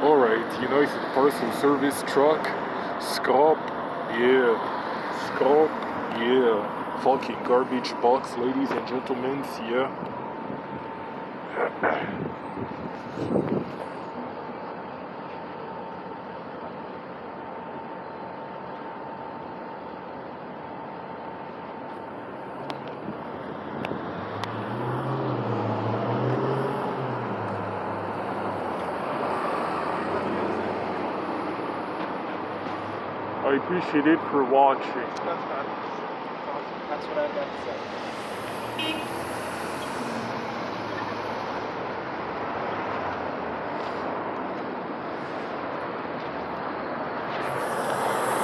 Alright, United Parcel Service truck. Scrap, yeah. Scrap, yeah. Fucking garbage box, ladies and gentlemen, yeah. I appreciate it for watching. That's what I meant to say.